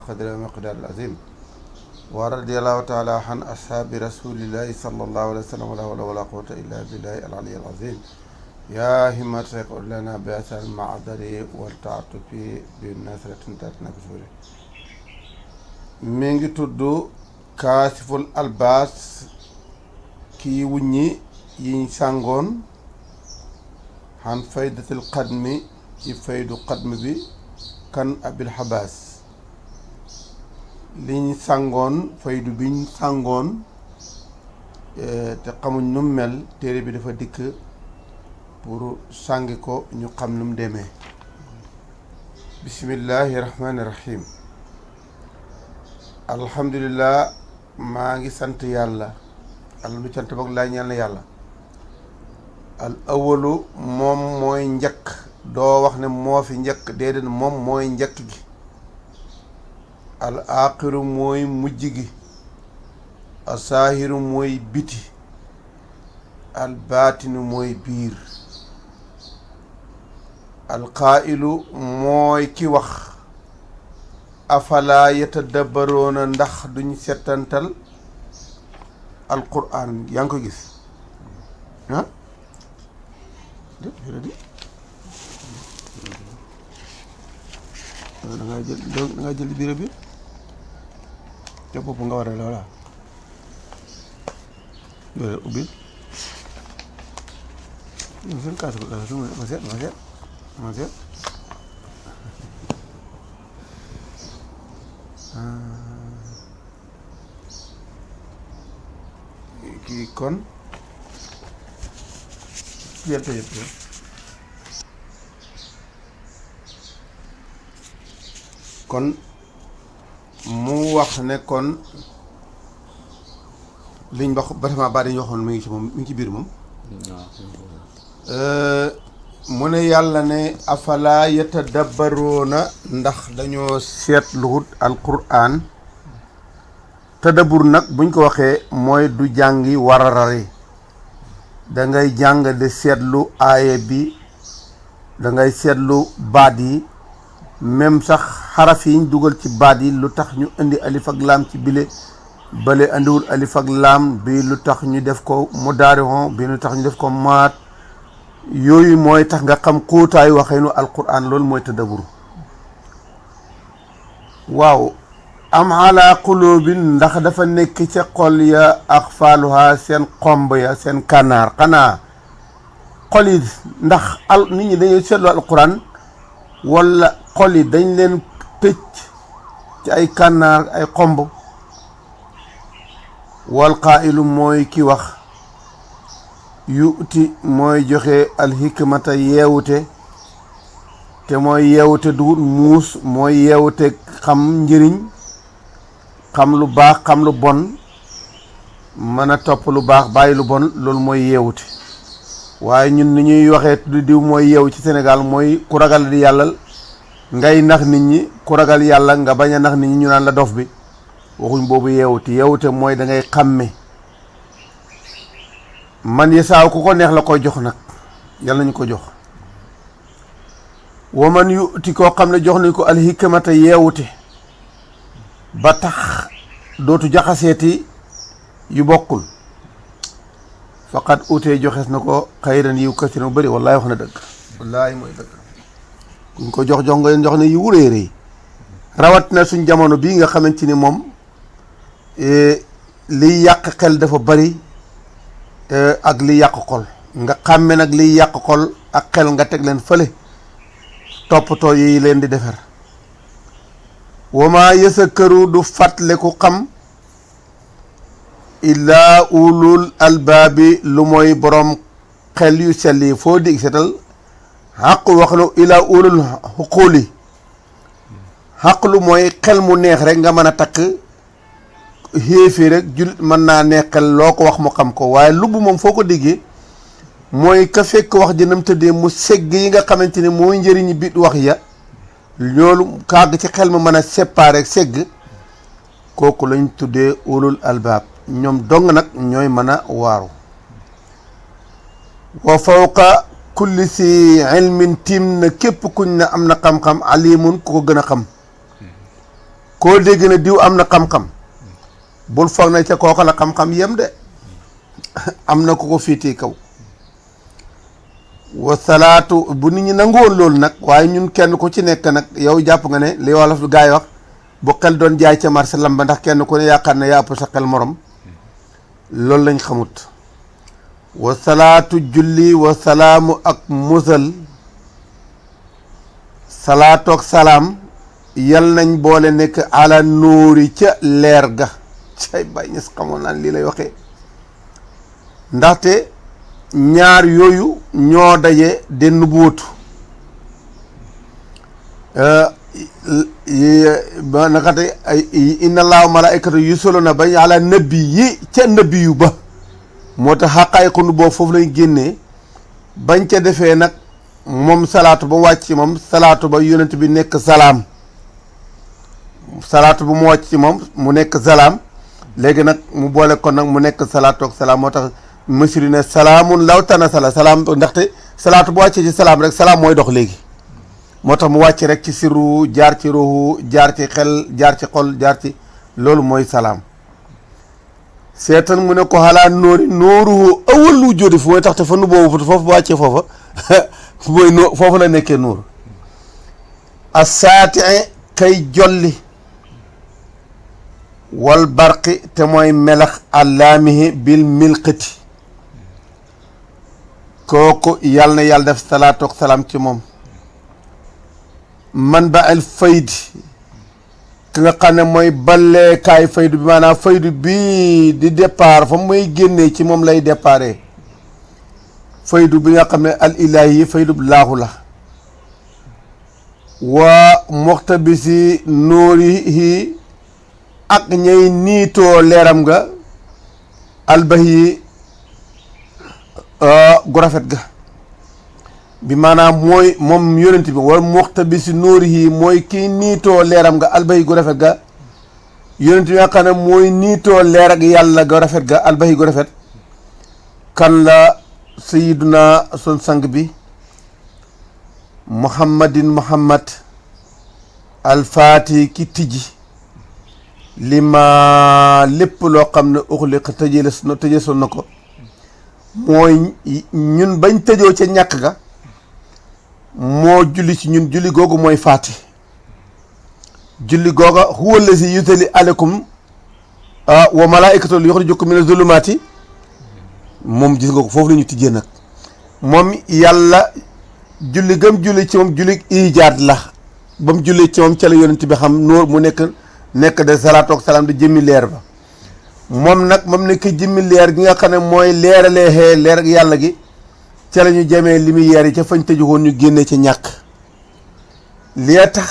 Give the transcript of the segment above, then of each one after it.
قدر ومقدار العظيم ورضي الله تعالى عن أصحاب رسول الله صلى الله عليه وسلم ولا حول ولا قوة إلا بالله العلي العظيم يا همة قل لنا بأس المعذر والتعطف بالنصرة تاتنا بسوره mi ngi tudd kaasiful albaas kii wuññi yiñ sàngoon xan faydatil xadmi ci faydu xadmi bi kan abil xabaas liñ sàngoon faydu biñ sàngoon te xamuñ nu mel téere bi dafa dikk pour sàngi ko ñu xam nu mu demee bismillahi rahmaani rahim alhamdulillah maa ngi sant yàlla al lu cant boog laa ñaan yàlla al awalu moom mooy njëkk doo wax ne moo fi njëkk déedéet moom mooy njëkk gi al aaxiru mooy mujj gi al saahiru mooy biti al baatinu mooy biir al qaa'ilu mooy ki wax afala yatadabbaroona ndax duñ settantal alquran yaa ngi ko gis ah da nga jël bureau bi ca bopp nga war a la voilà yore ubbi seen kaas ma seet kii kon yëpp kon mu wax ne kon liñ wax bâtiment ba dañu waxoon mi ngi ci moom mi ngi ci biir moom mu ne yàlla ne afala yatadabbaroona ndax dañoo seetluwut alquran tadabbur nag buñ ko waxee mooy du jàngi wararari da ngay jàng di seetlu aaye bi da ngay seetlu baat yi même sax xaraf yiñ dugal ci baat yi lu tax ñu indi alif ak laam ci bile bale indiwul alif ak laam bi lu tax ñu def ko mudaarihon bi lu tax ñu def ko maat yooyu mooy tax nga xam xóotaayu waxeenu alquran loolu mooy tadabbur waaw am ala qulubin ndax dafa nekk ca xol ya aqfaaluha seen xomb ya seen kànnaar xanaa xol yi ndax nit ñi dañuy seetlu alquran wala xol yi dañ leen tëj ci ay kànnaar ay xomb wal qaa'ilu mooy ki wax yuuti mooy joxe alhikmata yeewute te mooy yeewute dugut muus mooy yeewute xam njëriñ xam lu baax xam lu bon mën a topp lu baax bàyyi lu bon loolu mooy yeewute waaye ñun ni ñuy waxee tudd diw mooy yeewu ci Sénégal mooy ku ragal di yàlla ngay nax nit ñi ku ragal yàlla nga bañ a nax nit ñi ñu naan la dof bi waxuñ boobu yeewute mooy da ngay xàmme man yesaaw ku ko neex la koy jox nag yàlla nañu ko jox waman yuti koo xam ne jox nañ ko alhikmata yeewute ba tax dootu jaxaseeti yu bokkul faqat utee joxees na ko xayran yiw kasiran bu bëri wallaahi wax na dëgg wallaahi mooy dëgg kuñ ko jox nga leen jox ne yu wuree rëy rawat na suñ jamono bii nga xamante ni moom liy yàq xel dafa bari ak liy yàq xol nga xàmme nag liy yàq xol ak xel nga teg leen fële toppatoo yi leen di defar wama yësa këru du fàttale ku xam illaa ulul albaabi lu mooy borom xel yu sell yi foo dig setal xaqu waxlu illaa ulul xuquuli xaqlu mooy xel mu neex rek nga mën a takk xéefee rek jullit mën naa neexal loo ko wax mu xam ko waaye lubb moom foo ko déggee mooy ka fekk wax jënam tëddee mu segg yi nga xamante ne mooy njëriñi biit wax ya loolu kàgg ci xel ma mën a séparer rek segg kooku lañ tuddee ulul albaab ñoom dong nag ñooy mën a waaru wa fawqa kulli si ilmin tiim na képp kuñ na am na xam-xam alimun ku ko gën a xam koo dégg ne diw am na xam-xam bul foog na ca kooka la xam-xam yem de am na ku ko féetee kaw. wa salaatu bu nit ñi nangoon loolu nag waaye ñun kenn ku ci nekk nag yow jàpp nga ne li wolof gaa yi wax bu xel doon jaay ca marché lamba ndax kenn ku ne yaakaar ne yaa ëpp sa xel morom loolu lañ xamut. wa salaatu julli wa salaamu ak musal salaatu ak salaam yal nañ boole nekk ala nuuri ca leer ga cay bay ñes xamoon naan lii lay waxee ndaxte ñaar yooyu ñoo daje de nubuutu ba nakate inna allaaha malaa'ikatu yusalluna bañ ala nabi yi ca nabi yu ba moo tax xaqaayiqu nu boobu foofu lañ génnee bañ ca defee nag moom salaatu ba wàcc ci moom salaatu ba yonent bi nekk salaam salaatu bu mu wàcc ci moom mu nekk salaam léegi nag mu boole kon nag mu nekk salaatu ak salaam moo tax misri ne salaamun law tana salaam ndaxte salaatu bu wàccee ci salaam rek salaam mooy dox léegi moo tax mu wàcc rek ci sirru jaar ci ruuxu jaar ci xel jaar ci xol jaar ci loolu mooy salaam seetan mu ne ko xalaa nóori nóoruhu awal lu jóodi fu mooy tax te fa nu boobu foofu bu wàccee foofa mooy no foofu la nekkee nóor asaati kay jolli wal barqi te mooy melax allaamihi bil milqati kooku yàlla na yàlla def salaatu ak salaam ci moom man ba el faydi ki nga xam ne mooy balleekaay faydu bi maanaam faydu bii di départ fa muy génnee ci moom lay déparé faydu bi nga xam ne al ilaahi yi faydu laahu la waa muxtabisi nuurihi ak ñay niitoo leeram nga albahi gu rafet ga bi maanaam mooy moom yonent bi wala muxtabisi nuurihi mooy kii niitoo leeram nga albahi gu rafet ga yonent bi nga xam ne mooy niitoo leer ak yàlla gu rafet ga albahi gu rafet kan la sayiduna sun sang bi muhammad alfaati ki tijji li ma lépp loo xam ne uxliq tëjeesoon na ko mooy ñun bañ tëjoo ca ñàkk ga moo julli ci ñun julli googu mooy faati julli googa huwa allazi yusalli aleykum wa malaikatu yuxrijukum mina zulumaati moom gis nga ko foofu la ñu tijjee nag moom yàlla julli gëm julli ci moom julli ijaad la ba mu julli ci moom ca la yonent bi xam nóor mu nekk de salaatu ak salaam di jëmmi leer ba moom nag moom nekk jëmmi leer gi nga xam ne mooy leeralee xee leer ak yàlla gi ca la ñu jamee lumière yi ca fañ tëju woon ñu génnee ca ñàkk li tax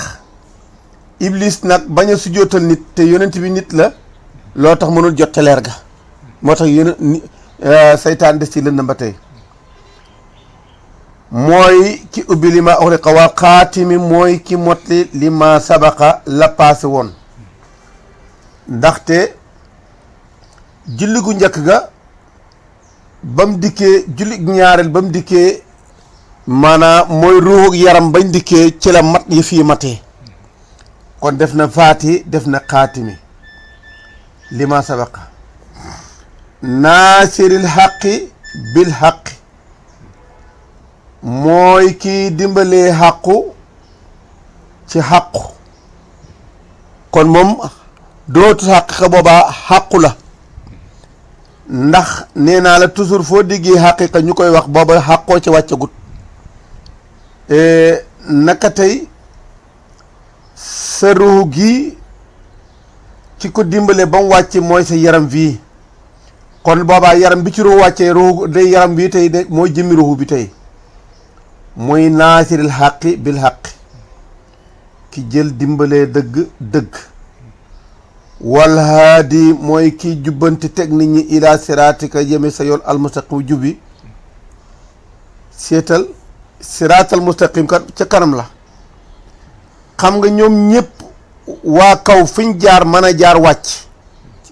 iblis nag bañ a sujjóotal nit te yonent bi nit la loo tax mënul jot ca leer ga moo tax saytaan des ci lëndëm ba tey mooy ki ubbi li ma uxliqa wa xaatimi mooy ki motli li ma sabaqa la paase woon ndaxte julli gu njëkk ga ba mu dikkee julli ñaareel ba mu dikkee maanaam mooy ruuxu yaram bañ dikkee ci la mat yi fii matee kon def na faati def na xaatimi li ma sabaqa naasiril xaqi bil xaqi mooy kii dimbalee xàqu ci xàqu kon moom dootu xàq boobaa xàqu la ndax nee naa la toujours foo déggee xaqiqa ñu koy wax booba xàqoo ci wàccagut naka tey sa ruux gi ci ko dimbale ba mu wàcce mooy sa yaram fii kon boobaa yaram bi ci ruux wàccee ruux day yaram bii tey de mooy jëmmi ruux bi tey mooy naasiril xaqi bil xaqi ki jël dimbalee dëgg wal haadi mooy ki jubbanti teg nit ñi ila siraatika jëme sa yoon almustaqim jubbi seetal siraatal mustaqim kat ca kanam la xam nga ñoom ñëpp waa kaw fiñ jaar mën a jaar wàcc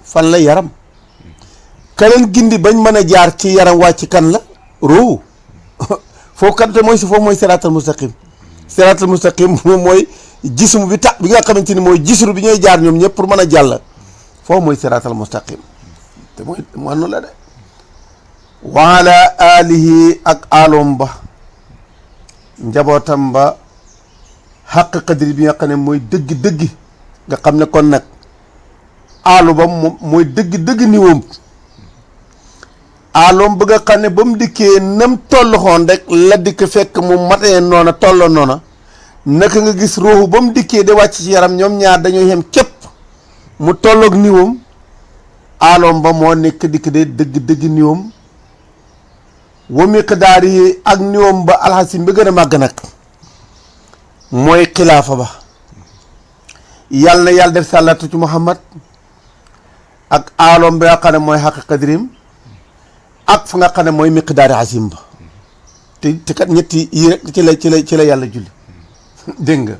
fan la yaram kaleen gindi bañ mën a jaar ci yaram wàcc kan la foofu kat te mooy si foofu mooy siraatal mustaqim moom mooy jismu bi tax bi nga xamante ni mooy jisru bi ñooy jaar ñoom ñëpp pour mën a jàll foofu mooy siraatal mustaqim te mooy noonu la de wa ala alihi ak aloom ba njabootam ba xaq qadri bi nga xam ne mooy dëgg-dëgg nga xam ne kon nag aalu ba moom mooy dëgg-dëgg niwoom aloom ba nga xam ne ba mu dikkee nam tolloxoon rek la dikk fekk mu matee noona tolloo noona naka nga gis ruuxu ba mu dikkee de wàcc ci yaram ñoom ñaar dañoo yem képp mu tolloog niwoom aloom ba moo nekk dikk de dëgg-dëgg niwoom wa miqdaar yi ak niwoom ba alxasim ba gën a màgg nag mooy xilaafa ba yàlla na yàlla def sàllatu ci muhammad ak aloom bi nga xam ne mooy xaq qadrim ak fa nga xam ne mooy miqdaari asim ba te kat ñetti yi rek ci la yàlla julli dégg nga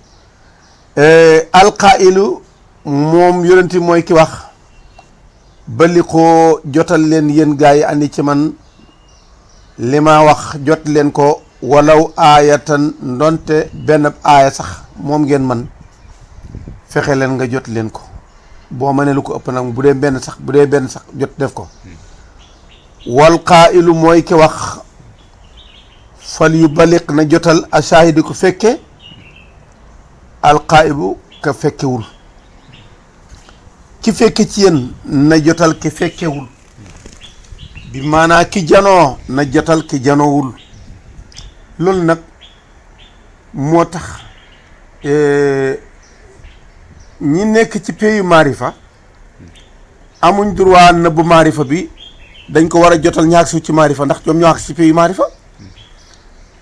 alqailu moom yonenti mooy ki wax bali ko jotal leen yéen gaa yi andi ci man li ma wax jot leen ko walaw aayatan ndonte benn aaya sax moom ngeen man fexe leen nga jot leen ko boo mënee lu ko ëpp nag bu dee benn sax jot def ko wal qaa'ilu mooy ki wax fal yu baliq na jotal a shahidi ko fekke al qaa'ibu ka fekkewul ki fekke ci yéen na jotal ki fekkewul bi maanaa ki janoo na jotal ki janoowul loolu nag moo tax ñi nekk ci pays maarifa amuñ droit na bu maarifa bi dañ ko war a jotal ñaak suuf ci maarifa ndax ñoom ñoo ak ci pays maarifa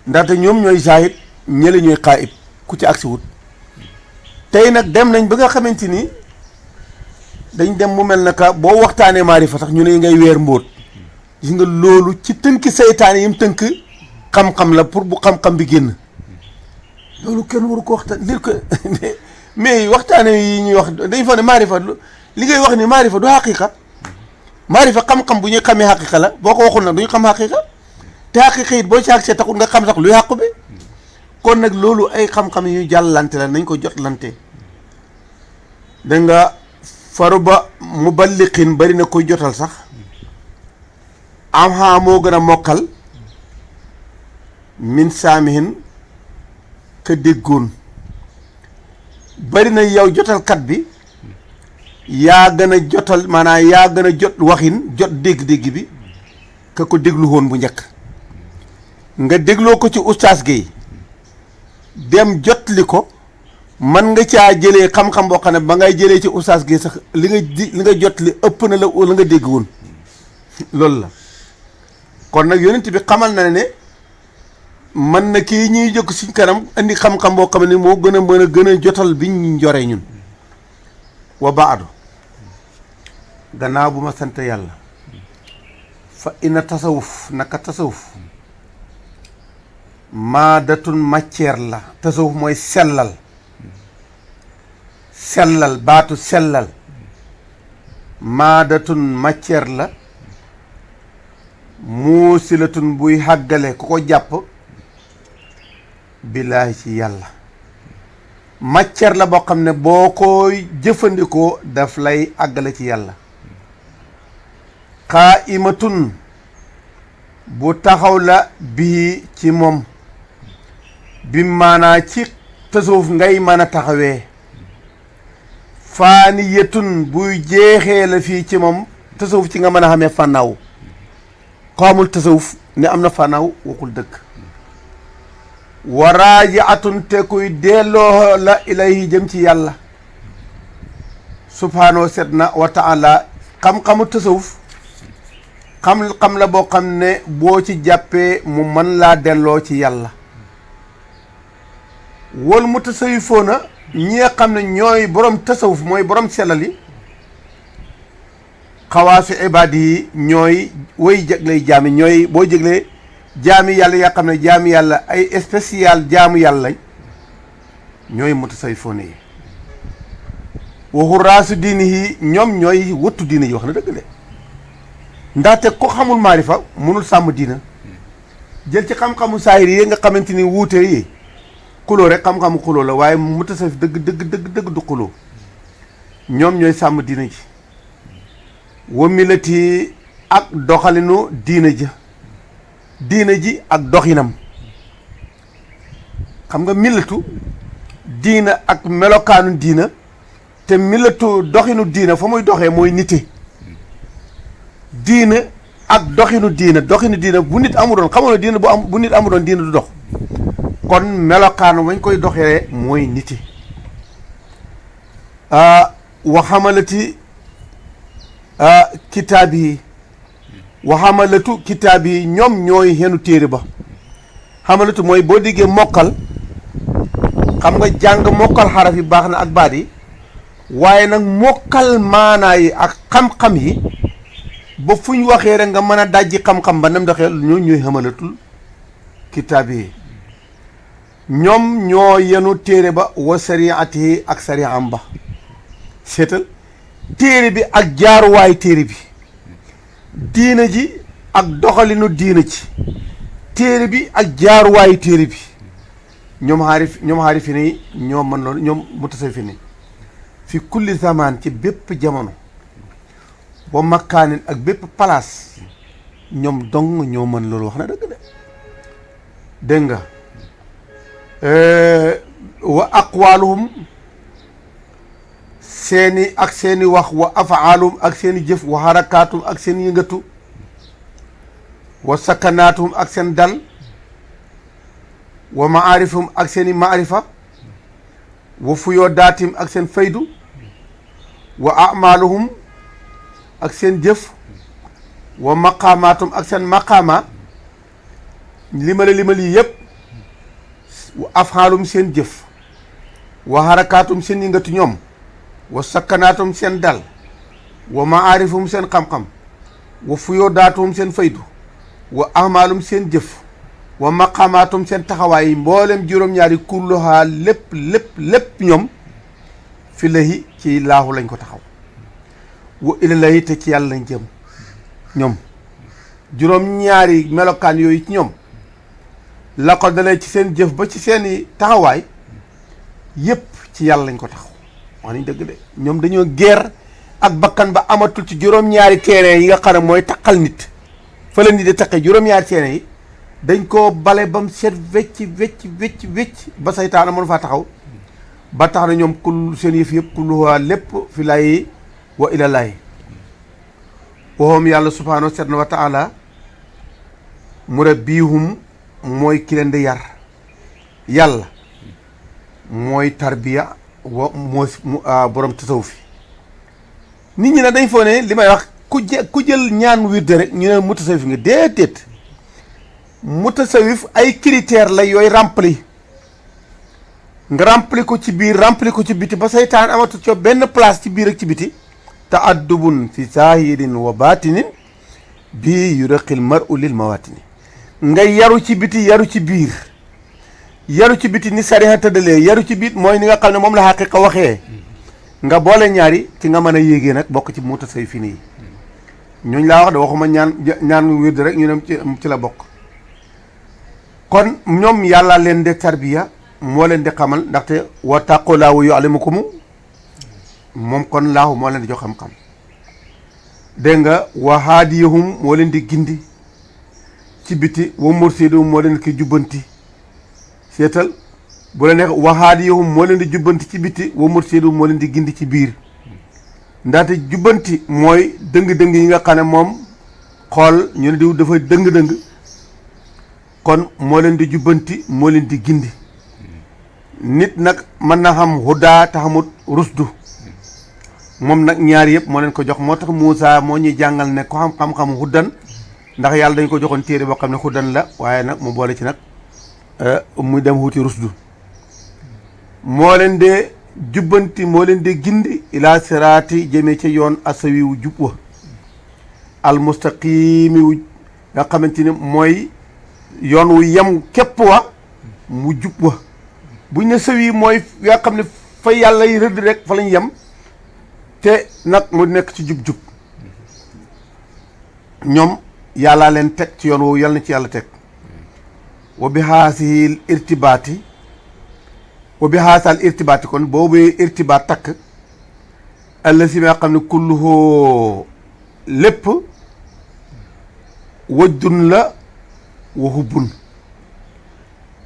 ndaxte ñoom ñooy zahid ñële ñooy xaayib ku ci agsi wut tey nag dem nañ ba nga xamante ni dañ dem mu mel naka boo waxtaanee maarifa sax ñu ne ngay weer mbóot gis nga loolu ci tënk seytaane yi mu tënk xam-xam la pour bu xam-xam bi génn loolu kenn waru ko waxtaan li ko mais waxtaane yi ñuy wax dañ fa ne maarifa li ngay wax ni maarifa du xaqiqa maarifa xam-xam bu ñuy xamee xaqiqa la boo ko waxul nag du ñu xam xaqiqa te xaqiqa it boo ci àgg see taxul nga xam sax luy xàqu bi kon nag loolu ay xam-xam yu jàllante la nañ ko jotlante da nga faru ba mu balliqin bari na koy jotal sax am xaa moo gën a mokkal min saamihin ka déggoon bari na yow jotalkat bi yaa gën a jotal maanaam yaa gën a jot waxin jot dégg-dégg bi ka ko déglu woon bu njëkk nga dégloo ko ci ustaas Guèye dem jotli ko man nga caa jëlee xam-xam boo xam ne ba ngay jëlee ci ustaas Guèye sax li nga jotli ëpp na la nga dégg woon loolu la kon nag yonent bi xamal na ne man na kii ñuy jëkk suñ kanam indi xam-xam boo xam ne moo gën a mën a gën a jotal biñ njoree ñun wa baadu gannaaw bu ma sant yàlla fa ina tasawuf naka tasawuf maadatun matière la tasawuf mooy sellal baatu sellal maadatun matière la muusilatun buy xàggale ku ko jàpp billaahi ci yàlla matière la boo xam ne boo koy jëfandikoo daf lay àggale ci yàlla qaa'imatun bu taxaw la bii ci moom bi maanaa ci tasawuf ngay mën a taxawee faaniyatun buy jeexee la fii ci moom tasawuf ci nga mën a xamee fànnaaw ko amul tasawuf ne am na fànnaaw waxul dëgg wa raajiatun te kuy delloo la ilayhi jëm ci yàlla subhaanahu set na wa taala xam-xamu tasawuf xam la boo xam ne boo ci jàppee mu mën laa delloo ci yàlla wal mu tasawifoona ñi nga xam ne ñooy borom tasawuf mooy borom sellali xawaasu ibaadi yi ñooy way jéglay jaami ñooy boo jéglee jaami yàlla yaa xam ne jaami yàlla ay spécial jaamu yàlla ñooy mutasawifoona yi waxu raasu diini yi ñoom ñooy wëttu diina yi wax na dëgg de ndaxte ko xamul maarifa mënul sàmm diina jël ci xam-xamu saahir yi nga xamante ni wuute yi xuloo rek xam-xamu xuloo la waaye mutasawif dëgg du xuloo ñoom ñooy sàmm diina ji wa milati ak doxalinu diina ji ak doxinam xam nga milatu diina ak melokaanu diina te milatu doxinu diina fa muy doxee mooy nite diina ak doxinu diina bu nit amudoon xamoon na diina bu nit amudoon diina du dox kon melokaanu wañ koy doxee mooy nite wa xamalati kitaab yi wa xamalatu kitaab yi ñoom ñooy xenu téere ba xamalatu mooy boo diggee mokkal xam nga jàng mokkal xaraf yi baax na ak baat yi waaye nag mokkal maanaa yi ak xam-xam yi ba fu ñu waxee rek nga mën a dajji xam-xam ba nam doxee ñoo ñooy xamalatul kitaab yi ñoom ñoo yenu téere ba wa sariati yi ak sariam ba seetal téere bi ak jaaruwaay téere bi diina ji ak doxalinu diina ci téere bi ak jaaruwaayu téere bi ñoom xaarifi ni ñoo mën loolu ñoom mutasawifi ni fi kulli zaman ci bépp jamono wa makkaanin ak bépp palaas ñoom dong ñoo mën loolu wax na dëgg de dégg nga wa aqwaaluhum seeni wax wa afaaluhum ak seeni jëf wa harakaatum ak seen yëngatu wa sakanaatum ak seen dal wa maarifum ak seeni maarifa wa fuyoo daatim ak seen faydu wa amaaluhum ak seen jëf wa maqaamaatum ak seen maqaama limali yëpp wa afaalum seen jëf wa harakaatum seen yëngatu ñoom wa sakkanaatum seen dal wa maarifum seen xam-xam wa fuyoo daatum seen faydu wa amaalum seen jëf wa maqaamaatum seen taxawaay mboolem juróom-ñaari kulluhaa lépp ñoom fi lahi ci laahu lañ ko taxaw wa ilallahi te ci yàlla lañ jëm ñoom juróom-ñaari melokaan yooyu ci ñoom la ko dalee ci seen jëf ba ci seeni taxawaay yépp ci yàlla lañ ko taxaw wax nañ dëgg de ñoom dañoo geer ak bakkan ba amatul ci juróom-ñaari terrain yi nga xam ne mooy taqal nit fa la nit di taqee juróom-ñaari terrain yi dañ koo bale ba mu set wecc ba saytaana mënu faa taxaw ba tax na ñoom kul seen yëf yëpp kulluhaa lépp fi laayi wa ilallaahi waxoom yàlla subhaanahu wa taala murabbihum mooy ki leen di yar yàlla mooy tarbiya wa mooy borom tasawuf nit ñi nag dañ foo ne li may wax ku jël ñaan wirde rek ñu ne mutasawif nga déedéet mutasawif ay critères la yooyu rempli nga rempli ko ci biir rempli ko ci biti ba saytaan amatu co benn place ci biir ak ci biti ta'addubun fi zahirin wa batinin bii yuraqil mar'u lil mawatini nga yaru ci biti yaru ci biir yaru ci biti ni sariya tëddalee yaru ci biit mooy ni nga xam ne moom la xaqiqa waxee nga boole ñaari ci nga mën a yéegee nag bokk ci mutasawifin yi ñooñ laa wax de waxuma ñaan wird rek ñu ne ci la bokk kon ñoom yàlla leen de tarbiya moo leen di xamal ndaxte wa taqulaahu yu'allimukum moom kon laahu moo leen di jox xam-xam dégg nga wa haadiyahum moo leen di gindi ci biti wa mursidum moo leen ki jubbanti seetal bu la neex wa haadiyahum moo leen di jubbanti ci biti wa mursidum moo leen di gindi ci biir ndaxte jubbanti mooy dëng-dëng yi nga xam ne moom xool ñu ne diw dafa dëng-dëng kon moo leen di jubbanti moo leen di gindi nit nag mën na xam hudaa te xamut rusdu moom nag ñaar yëpp moo leen ko jox moo tax Moussa moo ñuy jàngal ne ko xam-xam huddan ndax yàlla dañ ko joxoon téere boo xam ne huddan la waaye nag mu boole ci nag muy dem wuti rusdu moo leen de jubbanti moo leen de gindi ila siraati jëmee ca yoon asawi wu jub wa almustaqimi wu nga xamante ni mooy yoon wu yem képp wa mu jub wa buñ ne sawi mooy nga xam ne fa yàlla yi rëdd rek fa lañ yem te nag mu nekk ci jub-jub ñoom yàllaa leen teg ci yoon woowu yàlla na ci yàlla teg wa bi haasihil irtibaati wa bi haasal irtibaati kon boobu irtibaat takk alla si nga xam ne kulluhu lépp wëjdun la wa hubbun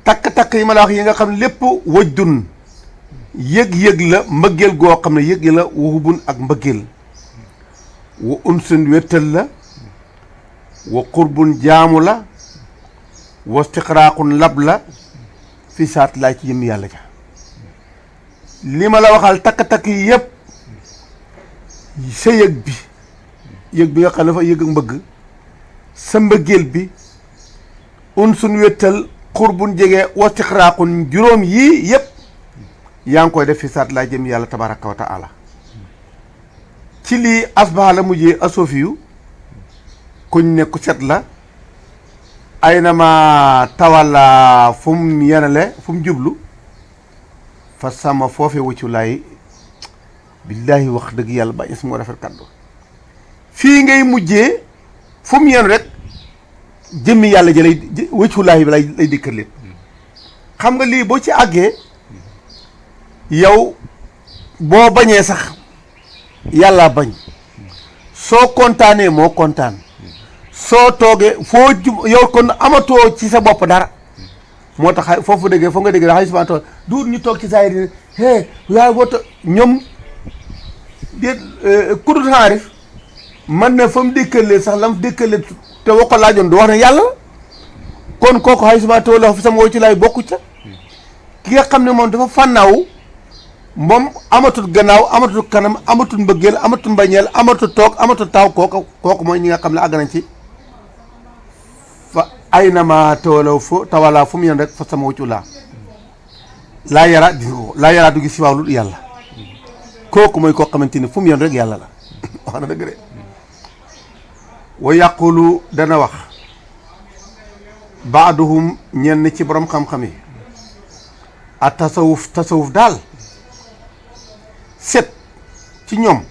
takk-takk yi ma la wax yi nga xam ne lépp wëjdun yëg-yëg la mbëggeel goo xam ne yëg la wa hubbun ak mbëggeel wa unsun wéttal la wa qurbun jaamu la wa istiqraaqun lab la fi saat laay ci jëm yàlla ja li ma la waxal takk-takk yi yëpp sa yëg bi nga xam ne dafa yëg ak mbëgg sa mbëggeel bi unsun wéttal qurbun jege wa istiqraaqun juróom yii yëpp yaa ngi koy def fi saat laay jëm yàlla tabaraka wa taala ci lii asbaha la mujjee asofiyu kuñ ne ku set la ay na ma tawalla fu mu yenale fu mu jublu fa sama foofe wëccu laay billaahi wax dëgg yàlla ba is moo rafet kàddu fii ngay mujjee fu mu yenu rek jëmmi yàlla ji lay wëccu laay bi lay dikkal leen xam nga lii boo ci àggee yow boo bañee sax yàlla bañ soo kontaanee moo kontaan soo toogee foo jub yow kon amatoo ci sa bopp dara moo tax foofu déggee foo nga déggee xay suban toog du ñu toog ci saa yi hé yaa woto ñoom déet kudut xaarif man na fa mu dékkalee sax lam dékkalee te woo ko laajoon du wax ne yàlla kon kooku xay suban toog la sama woo ci laay bokku ca ki nga xam ne moom dafa fànnaaw moom amatul gannaaw amatul kanam amatul mbëggeel amatul mbañeel amatul toog amatul taaw kooku mooy ñi nga xam ne àgg nañ ci fa ay na ma tawalaw fu tawalaa fu mu yen rek fa sama wuccu laa yara di ko laa yara du gis si waaw lu yàlla kooku mooy koo xamante ni fu mu yen rek yàlla la wax na dëgg de wa yaqulu dana wax baaduhum ñenn ci borom xam-xam yi a tasawuf daal set ci ñoom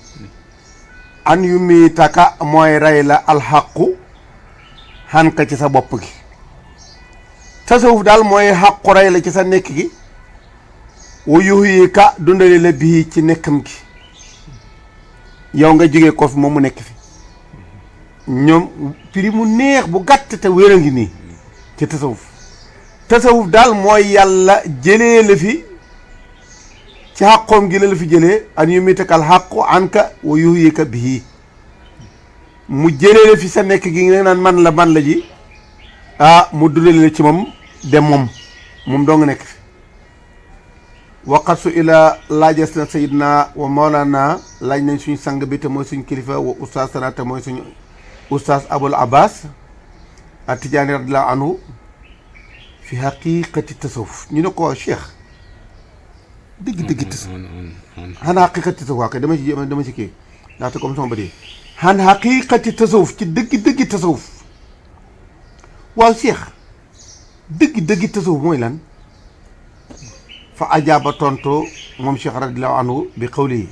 an yu mi taka mooy rey la alxaqu xanka ci sa bopp gi tasawuf daal mooy xaqu rey la ci sa nekk gi wa yuxyi ka dundale la bii ci nekkam gi yow nga jógee ko fi moom mu nekk fi ñoom prix mu neex bu gàtt te wér a ngi nii ci tasawuf daal mooy yàlla jëlee la fi ci xàqoom gi la fi jëlee an yu mitakal xàqu anka wa yuhyika bihi mu jëlee la fi sa nekk gi nga naan man la ji mu dundale la ci moom dem moom doo nga nekk fi waqat su ila laajas na sayidna wa mawlana laaj nañ suñu sang bi te mooy suñ kilifa wa oustaz sana te mooy suñu oustaz abul abbas a tijaani radiallahu anhu fi haqiqati tasawuf ñu ne ko cheikh dëgg tasawuf xan xaqiqati tasawuf waa kay dama ci kii ndaxte comme sama bëri xan xaqiqati tasawuf ci dëgg tasawuf waaw cheikh dëgg tasawuf mooy lan fa ajaaba tonto moom cheikh radiallahu anhu bi xawli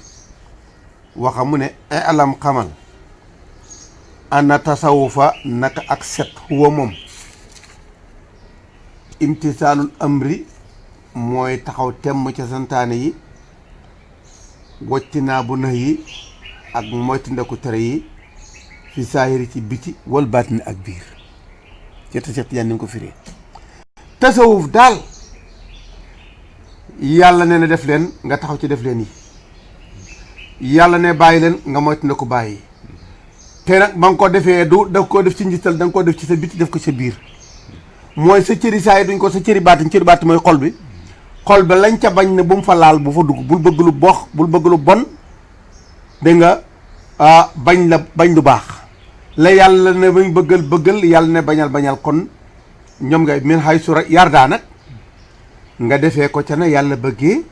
waxa mu ne alam xamal ana tasawufa naka ak set huwa moom imtisaalul amri mooy taxaw temm ca santaane yi woccinaa bu nax yi ak moytu ndeku tere yi fi saahiri ci biti wal baatini ak biir ci Seex Tijaan ni nga ko firee tasawuf daal yàlla ne na def leen nga taxaw ci def leen yi yàlla ne bàyyi leen nga moytu ndeku bàyyi te nag ba nga ko defee du da ko def ci njiital da nga ko def ci sa biti def ko sa biir mooy sa cëri saa yi duñ ko sa cëri baati mooy xol bi lañ ca bañ ne bu mu fa laal bu fa dugg bul bëgg lu box bul bëgg lu bon dégg nga bañ lu baax la yàlla ne bañ bëggal yàlla ne bañal kon ñoom nga min xay sura yardaa nag nga defee ko ca na yàlla bëggee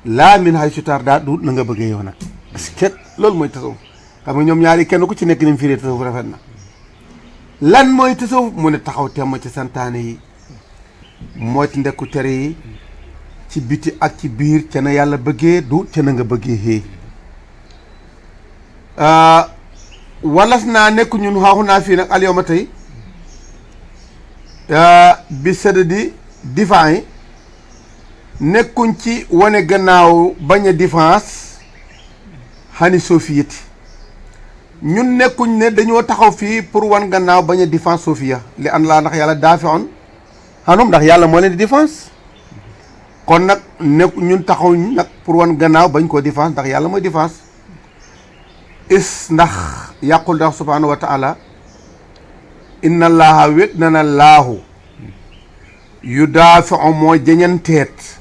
laa min xay su tardaa du na nga bëggee yow nag parce que loolu mooy tasawuf xam nga ñoom ñaari kenn ku ci nekk ni mu firee tasawuf rafet na lan mooy tasawuf mu ne taxaw temm ci santaane yi moytu ndekku tere yi ci biti ak ci biir ca na yàlla bëggee du ca na nga bëggee xëy walas naa nekk ñun xaaxu naa fii nag alyawma tey bi sadadi difaa yi nekkuñ ci wane gannaaw bañ a défense xani soviéti ñun nekkuñ ne dañoo taxaw fii pour wan gannaaw bañ a défense sofia li an laa ndax yàlla daafi'un xanum ndax yàlla moo leen di défense kon nag nekk ñun taxaw nag pour wan gannaaw bañ koo défense ndax yàlla mooy défense is ndax yàqul ndax subhanahu wa taala inna allaha wét na na laahu yu daafi'u moo jañanteet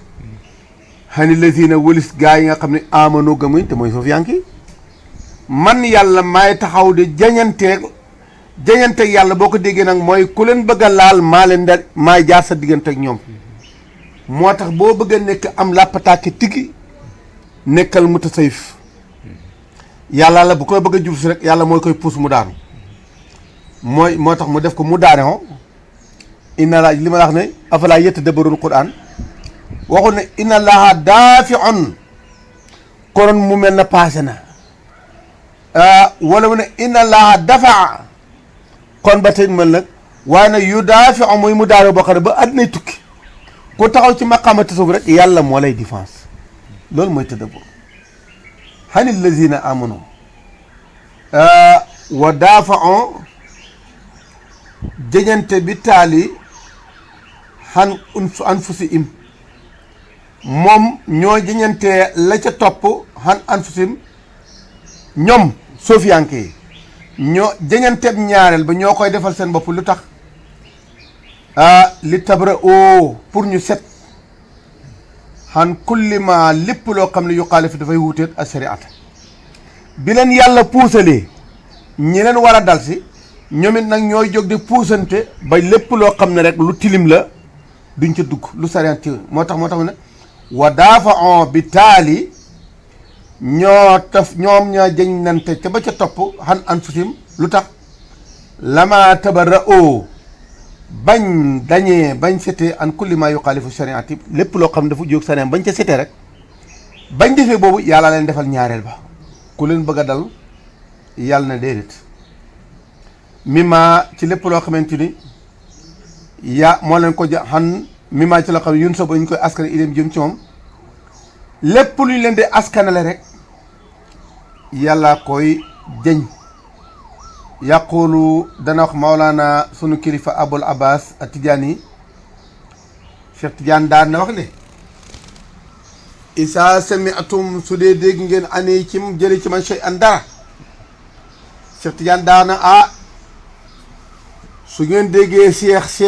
xani lazina wëlis gaa yi nga xam ne amano gëmuñ te mooy sofiyanki man yàlla maay taxaw di jañanteeg yàlla boo ko déggee nag mooy ku leen bëgg a laal maa leen da maay jaar sa diggante ak ñoom moo tax boo bëgg a nekk am làppataake tigi nekkal mutasawif yàlla la bu koy bëgg a jub si rek yàlla mooy koy puus mu daanu moo tax mu def ko mu daane ho inna laa li ma la wax ne afalaa yatadabbaruuna Qur'aan waxul ne inna laaha daafi'un konoon mu mel na passé na wala mu ne inna laaha dafaa kon ba tey mel nag waaye nag yu daafi'u mooy mu daane boo xam ne ba àddinay tukki ku taxaw ci maqaama tasawuf rek yàlla moo lay défense loolu mooy tadabbur xani lazina amanu wa daafa'u jëñante bi taali xan anfusihim moom ñoo jëñante la ca topp xan anfusihim ñoom sofiyanke yi ñoo jëñanteeb ñaareel ba ñoo koy defal seen bopp lu tax li tabra o pour ñu set xan kulli ma lépp loo xam ne yu xaalif dafay wuuteet ak shariata bi leen yàlla puusalee ñi leen war a dal si ñoom it nag ñooy jóg di puusante ba lépp loo xam ne rek lu tilim la duñ ca dugg lu sariant ci moo tax ne wa daafa'u bi taali ñoom ñoo jëñ nante ca ba ca topp xan anfusihim lu tax lama tabarra'u bañ dañee bañ setee an kulli ma yuxaalifu shariati lépp loo xam ne dafa jóg sariant bañ ca setee rek bañ defee boobu yàlla leen defal ñaareel ba ku leen bëgg a dal yàlla na déedéet mima ci lépp loo xamante ni moo leen ko xan mima ci loo xam ne yun so ba ñu koy askan idem jëm ci moom lépp lu ñu leen di askanale rek yàlla koy jëñ yàqulu dana wax Maolana sunu kilifa Abul Abbas At-Tijaani Cheikh Tidiane daan na wax ne isa sami'tum su dee dégg ngeen ani ci jële ci man shay an dara Cheikh Tidiane daan na su ngeen déggee seex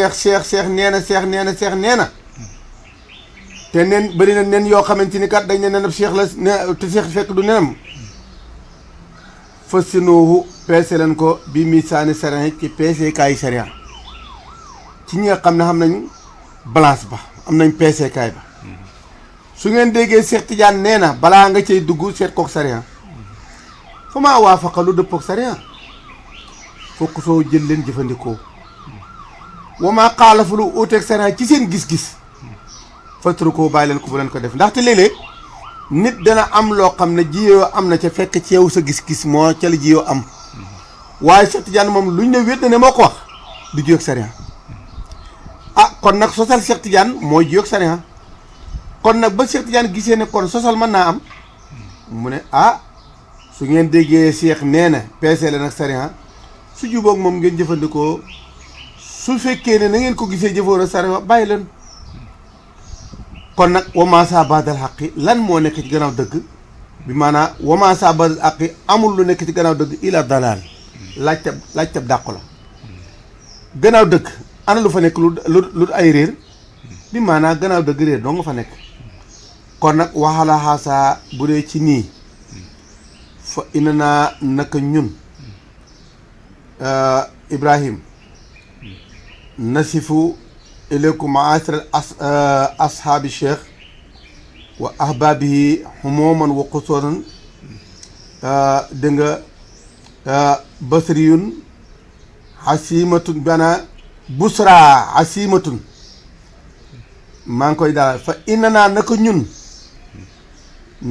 nee na te nen bëri na nen yoo xamante ni kat dañ ne nenab seex la ne te seex fekk du nenam fas sinuuhu peese leen ko bi misaani sariya ci peese kaayu sariya ci ñi nga xam ne xam nañ balance ba am nañ peese kaay ba su ngeen déggee Cheikh Tidiane nee na balaa nga cay dugg seet kook sariya fa maa waafaqa lu dëppook sariya fokk soo jël leen jëfandikoo wamaa xaalafu lu uuteeg sariya ci seen gis-gis fatruku bàyyi leen ko bu leen ko def ndaxte léeg-léeg nit dana am loo xam ne jiyoo am na ca fekk ci yow sa gis-gis moo ca la jiyoo am waaye Cheikh Tidiane moom luñ ne wét na ne moo ko wax du jiyoog sariya kon nag sosal Cheikh Tidiane mooy jiyoog sariya kon nag ba Cheikh Tidiane gisee ne kon sosal mën naa am mu ne su ngeen déggee Cheikh nee na peese leen ak sariya su jubóog moom ngeen jëfandikoo su fekkee ne na ngeen ko gisee jëfoo ak sariya bàyyi leen kon nag wamaasa badal xaqi lan moo nekk ci gannaaw dëgg bi maanaam wamaasa badal xaqi amul lu nekk ci gannaaw dëgg ila dalal laajtab dàqu la gannaaw dëgg ana lu fa nekk lu ay réer bi maanaam gannaaw dëgg réer doo nga fa nekk kon nag waxala xaasa bu dee ci nii fa ina naa naka ñun Ibrahim nasifu ilaykum maasira ashaabi cheikh wa ahbaabihi xumuman wa xusuusan dégg nga basriyun xasimatun bana busra xasimatun maa ngi koy dalal fa inna naa naka ñun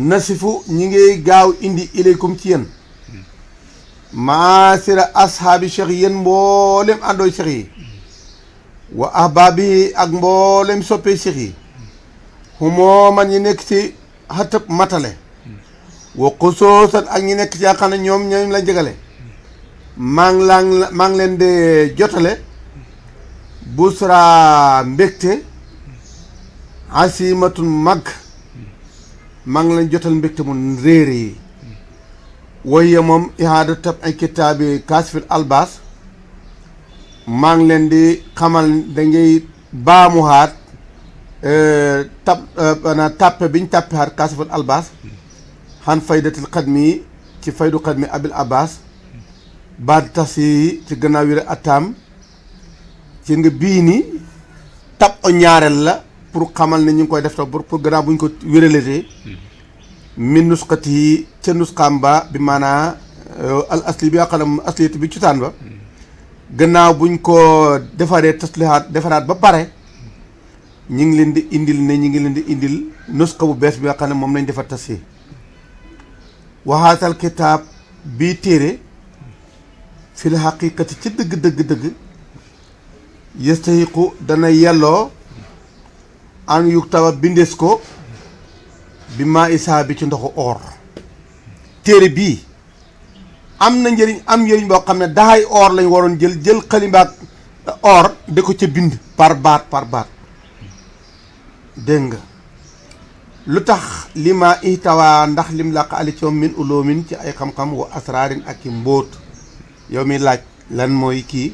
nasifu ñi ngay gaaw indi ilaykum ci yéen maasira ashaabi cheikh yéen mboolem àndooy cheikh yi wa ahbaabi ak mboolem soppee cheikh yi xumoo man ñi nekk ci xatëb matale wa xusoosan ak ñi nekk ci yaa xam ne ñoom la jegale maa ngi leen de jotale busra mbégte asimatun mag maa ngi leen jotal mbégte mu réere yi woye moom ihaada tab ay kitaabi kaasifil albas maa ngi leen di xamal da ngay baamuhaat tàppe biñ tàppehaat kaasifil albas xan faydatil xadmi ci faydu xadmi abil abbas baadi tas yi ci gannaaw yi attaam ci nga bii ni tab o ñaareel la pour xamal ne ñu ngi koy def ta pour gannaaw bu ñu ko wéraletee min nusxati yi ca nusxaam ba bi maanaa al asli bi nga xam ne asliyati bi cutaan ba gannaaw buñ ko defaree taslihaat defaraat ba pare ñu ngi leen di indil nusxa bu bees bi nga xam ne moom lañ defar tas yi waxaatal kitaab bii téere fil xaqiqati ci dëgg yastahiqu dana yelloo an yuktaba bindees ko bi maa isaa bi ci ndoxu or téere bii am na njëriñ boo xam ne daxay or lañ waroon jël xalimbaak or di ko ca bind par baat dégg nga lu tax li ma ihtawa ndax lim làq ali ci min uloomin ci ay xam-xam wa asraarin ak i mbóot yow mi laaj lan mooy kii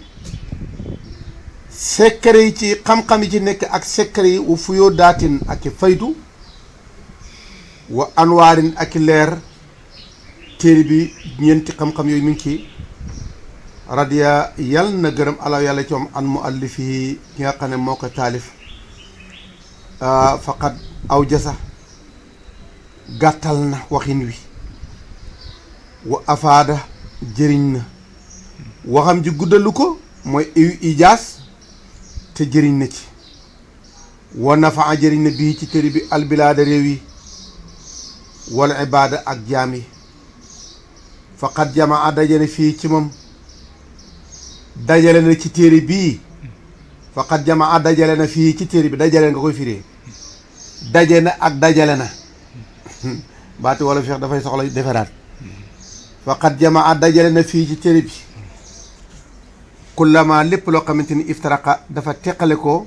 secret yi ci xam-xam yi ci nekk ak secret yi wa fuyoo daatin ak i faydu wa anwaarin ak i leer téere bi ñeenti xam-xam yooyu mi ngi ci radiya yal na gërëm alaw yàlla ci moom an mu allifi ki nga xam ne moo ko taalif faqat aw jasa gàttal na waxin wi wa afaada jëriñ na waxam ji guddalu ko mooy ijaas te jëriñ na ci wa nafaa jëriñ na bii ci téere bi albilaada réew yi wal ibaada ak jaam yi faqat jamaa dajale fii ci moom dajale na ci téere bii faqat jamaa dajale na fii ci téere bi dajale nga koy firee daje na ak dajale na baati wala feex dafay soxla defaraat faqat jamaa dajale na fii ci téere bi kullama lépp loo xamante ni iftaraqa dafa teqale ko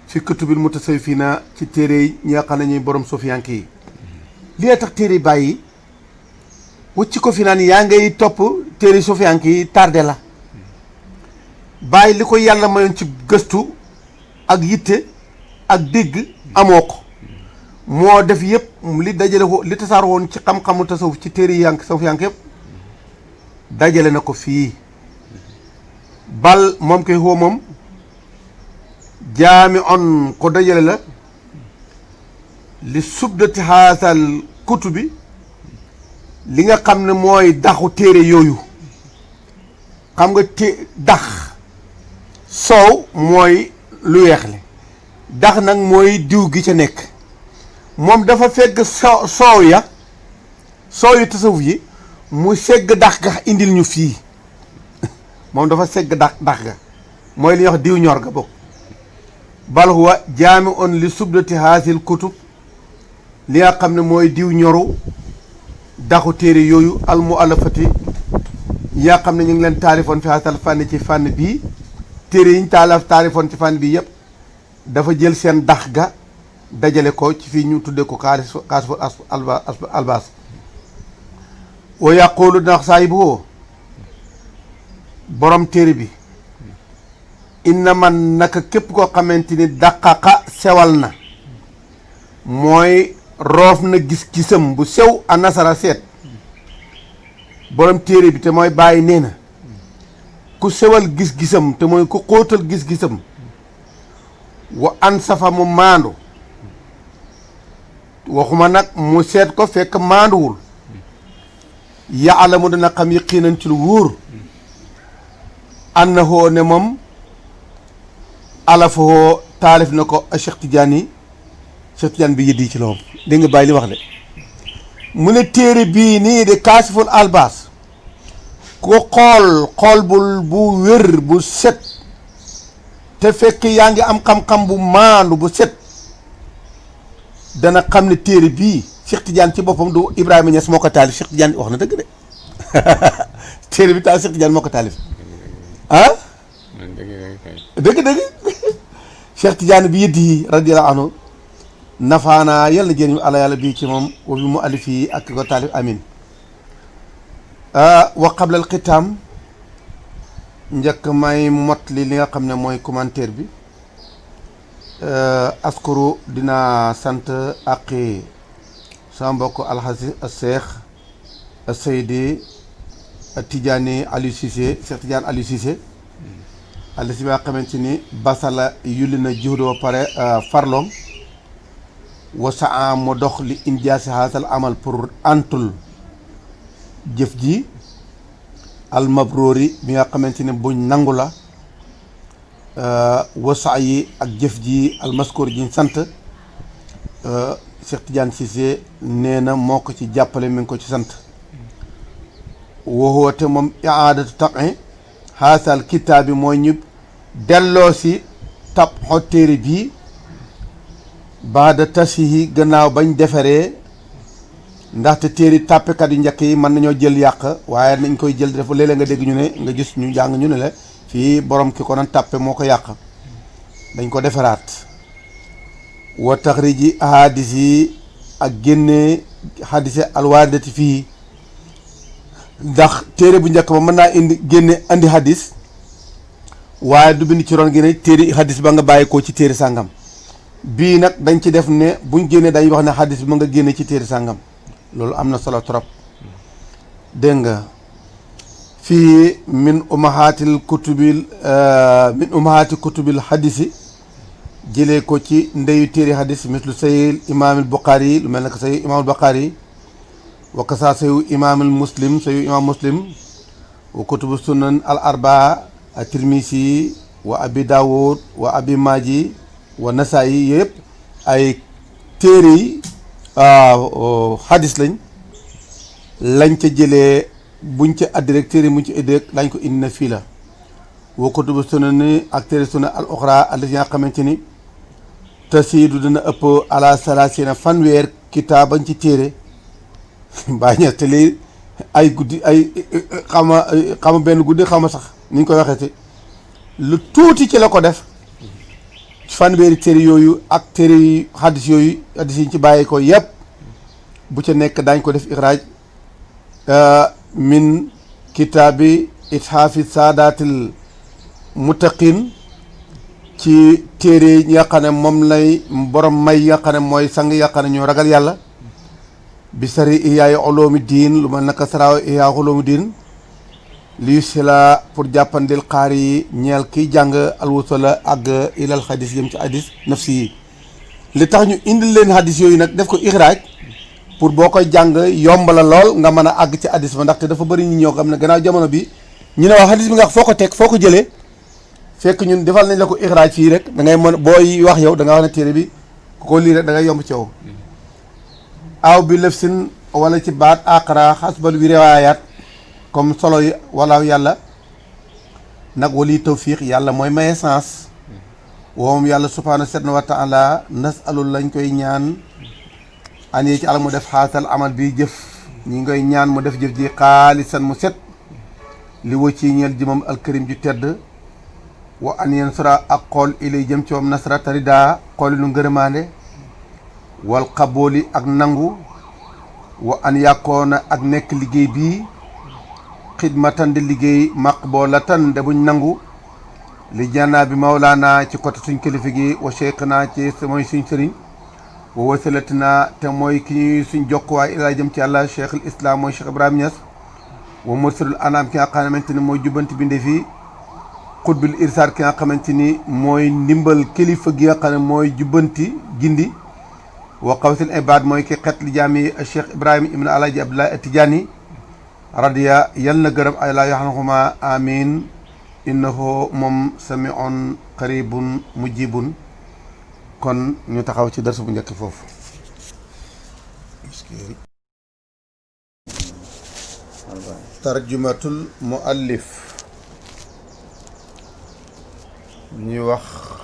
fi kutubil mutasawwifina ci téere yi ñi nga xam ne ñuy borom sofiyanke yi li tax téere bàyyi wëcc ko fi naan yaa ngay topp téere sofiyanke yi tardé la bàyyi li ko yàlla mayoon ci gëstu ak yitte ak dégg amoo ko moo def yëpp li dajale ko li tasaar woon ci xam-xamu tasawuf ci téere yi sofiyanke yëpp dajale na ko fii bal moom koy xoo moom jaami on ko dajale la li subdati haasal kutubi li nga xam ne mooy daxu téere yooyu xam nga dax soow mooy lu weexle dax nag mooy diw gi ca nekk moom dafa fegg soow yu tasawuf yi mu segg dax ga indil ñu fii moom dafa segg dax ga mooy li ñuy wax diw ñor ga bokk bal huwa jaami on li subdati haasil kutub li nga xam ne mooy diw ñoru daxu téere yooyu al muallafati yaa xam ne ñu ngi leen taalifoon fi haasal fànn ci fànn bii téere yi ñu taalifoon ci fànn bii yëpp dafa jël seen dax ga dajale ko ci fii ñu tuddee ko kaasiful albas wa yaqulu ndax saahibuhu borom téere bi inna man naka képp koo xamante ni daqaqa sewal na mooy roof na gis-gisam bu sew a nasara seet borom téere bi te mooy bàyyi nee na ku sewal gis-gisam te mooy ku xóotal gis-gisam wa an safa mu maandu waxuma nag mu seet ko fekk maanduwul yaalamu dana xam yaqiinan ci lu wóor annahoo ne moom alafoo taalif na ko Cheikh Tidiane bi yëddi ci loxoom dégg nga bàyyi li wax de mu ne téere bii nii de kaasiful albas ku xool bu wér bu set te fekk yaa ngi am xam-xam bu maandu bu set dana xam ne téere bii Cheikh Tidiane ci boppam du Ibrahima Niass moo ko taalif. Cheikh Tidiane wax na dëgg de téere bi taal Cheikh Tidiane moo ko taalif ah dëgg Cheikh Tidiane bi yëddi yi radiyallahu anhu nafaana yàlla na jëriñu ala yàlla bii ci moom wa bi mu alif yi ak ko taalif amin wa qablal xitaam njëkk may mot li nga xam ne mooy commentaire bi askuru dina sant aqi sama mbokk alxasi Cheikh Seydi Tidiane Aliou Cissé Cheikh Tidiane Aliou Cissé àll si nga xamante ni basala yulli na jiw ba pare farloom wasa mo dox li injaasi haasal amal pour antul jëf ji almabroori bi nga xamante ne buñ nangu la wasa yi ak jëf ji almaskoor ji sant Cheikh Tidiane Cissé nee na moo ko ci jàppale mi ngi ko ci sant woote moom iaadatu tabi haasal kitaab bi mooy ñu delloo si tab xottéere bii baada tasihi gannaaw bañ defaree ndaxte téeri tàppekat yu njëkk yi mën nañoo jël yàq waaye nañ koy jël dafa léeg-léeg nga dégg ñu ne nga gis ñu jàng ñu ne la fii borom ki ko doon tàppe moo ko yàq dañ ko defaraat wa taxriji ahadis yi ak génne hadise alwaadati fii ndax téere bu njëkk ba mën naa indi hadis waaye du bind ci ron gi ne téere hadis ba nga bàyyi ko ci téere sàngam bii nag dañ ci def ne buñ génnee dañ wax ne hadis bi ma nga génne ci téere sàngam loolu am na solo trop dégg nga fii min umahaati kutubil hadisi jëlee ko ci ndeyu téere hadis mislu sayil imaamil Buxaari lu mel ne que sayu imaamul Buxaari wa kasa sayu imaamul muslim wa kutubu sunan al arbaa at-Tirmisi wa abi Daawud wa abi Maaji wa Nasaayi yëpp ay téere yi hadis lañ ca jëlee buñ ca addi rek téere buñ ca addi rek lañ ko indi na fii la wa kutubu sunan ak téere sunan al oxra allati nga xamante ni tasiidu dina ëpp ala salaasina fanweer kitaabañ ci téere mbaa ñett te lii ay guddi ay xama benn guddi xama sax ni ñu koy waxee te lu tuuti ci la ko def fanweeri téere yooyu ak téere yi hadis yi ñu ci bàyyi ko yëpp bu ca nekk daañ ko def ixraaj min kitaabi ithaafi saadatil muttaqin ci téere yi nga xam ne moom lay borom may yi nga xam ne mooy sang yi nga xam ne ñoo ragal yàlla bi sari ihyaay uloomi diin lu ma naka saraaw ihyaay uloomi diin lii si la pour jàppandil xaar yi ñeel kiy jàng alwusala ak ilal xadis jëm ci hadis nafsi yi li tax ñu indil leen hadis yooyu nag def ko ixraaj pour boo koy jàng yomb la lool nga mën a àgg ci hadis ba ndaxte dafa bëri ñi ñoo xam ne gannaaw jamono bi ñu ne wax hadis bi nga foo ko teg foo ko jëlee fekk ñun defal nañ la ko ixraaj fii rek da ngay mën booy wax yow da nga wax ne téere bi ku ko lii rek da ngay yomb ci yow aw bi lëf sin wala ci baat aqra xasbal wi riwaayaat comme solo yi wala yàlla nag wali tawfiq yàlla mooy maye sens woom yàlla subhaanahu wa taala nasalul lañ koy ñaan an yi ci àlla mu def xaasal amal bi jëf ñi ngoy ñaan mu def jëf ji xaalisan mu set li wa ci ñeel jëmam alkarim ju tedd wa an yen sura ak xool ilay jëm ci moom nasra tarida xooli nu ngërëmaande wal xabooli ak nangu wa an yàkkoona ak nekk liggéey bii xidmatan di liggéey maqboolatan de buñ nangu li jannaa bi mawlaana ci côté suñ kilifa gi wa cheikhna ci mooy suñ sëriñ wa wasalatina te mooy ki ñuy suñ jokkuwaay ilaa jëm ci yàlla cheikh al islam mooy cheikh Ibrahima Niass wa mursalul anam ki nga xamante ni mooy jubbanti binde fii xutbil irsaar ki nga xamante ni mooy ndimbal kilifa gi nga xam ne mooy jubbanti gindi wa xawsil ibaad mooy ki xet li jaami cheikh Ibrahima ibn alaaji Abdoulaye Atijaani radiya yal na gërëm ay laa yaxanxuma amin innahu moom samiun qaribun mujibun kon ñu taxaw ci darsu bu njëkk foofu tarjumatul muallif ñuy wax